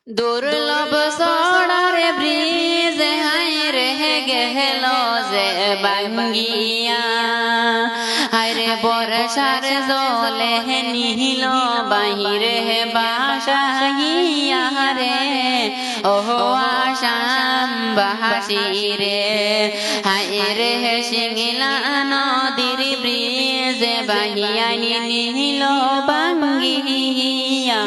দুর্লভ সড়ারে bridge high রে গেল যে বাঙ্গিয়া হায়রে বর্ষার জলে নিহিল বাহিরে বাসাইয়া রে ওহো আসাম বাহাসি রে হায়রে সিংলা নদীর ব্রিজ বাহিয়া নিহিল বাঙ্গিয়া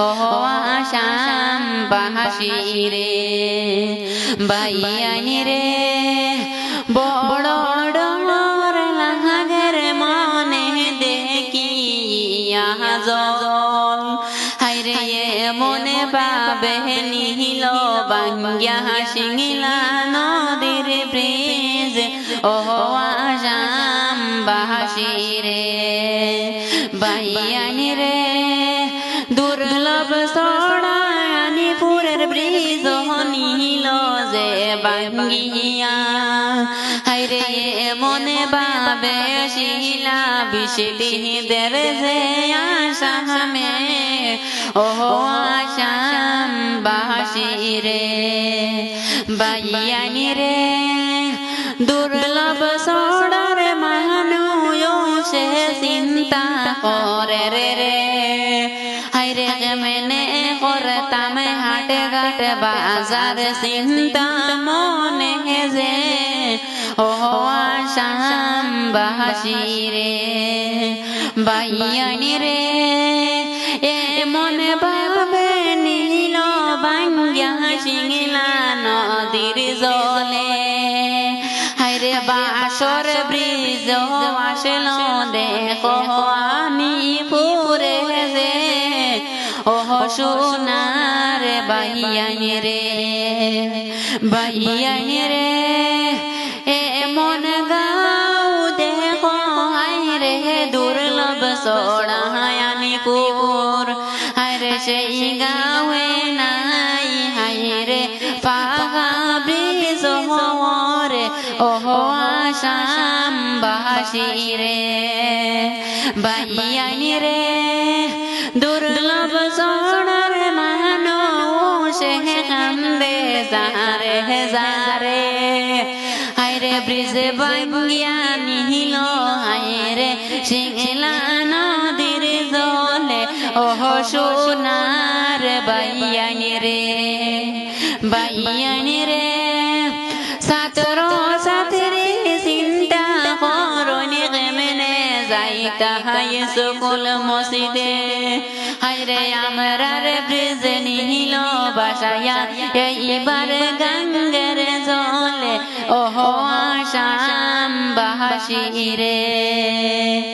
ওহো আসাম বাহাসি রে বাইয়ানি রে বড় ডর লাগের মনে দেখিয়া জল হায়রে মনে পাবে নিহিল বাঙ্গিয়া সিংলা নদীর ব্রিজ ওহো আসাম বাহাসি রে বাইয়ানি রে দুর্লভ সড়ানি পুরের ব্রিজ নিহিল যে বাঙ্গিয়া হায়রে মনে বাবে শিলা বিশিদের যে আসামে ওহো আসাম বাহাসি রে বাইয়ানি রে দুর্লভ সড়ার মানুষ চিন্তা করে রে হায়রে মেনে করতাম হাটে ঘাট বাজার চিন্তা মনে যে ওহো আসাম বাহাসি রে বাইয়ানি রে এ মনে ভাবে নীল বাঙ্গিয়া সিংলা নদীর জলে হায়রে বাসর ব্রিজ আসল দেখো আমি পুরে যে ওহো সোনার বাইয়ানি রে বাইয়ানি রে এ মন গাও দেখো হায়রে দুর্লভ সড়ায়ানি পুর হায়রে সেই গাওয়ে নাই হায়রে পাগা ব্রিজ হরে ওহো আসাম বাহাসি রে বাইয়ানি রে দুর্লভ সড়ার মানুষ কান্দে যারে যারে হায়রে ব্রিজ বাঙ্গিয়া নিহিল হায়রে সিংলা নদীর জলে ওহো সোনার বাইয়ানি রে বাইয়ানি রে ছাত্র ছাত্রী চিন্তা করনি কেমনে যাইতা হাই স্কুল মসজিদে হায়রে আমরার ব্রিজ নিহিল বাসায়া এইবার গঙ্গের জলে ওহো আসাম বাহাসি রে।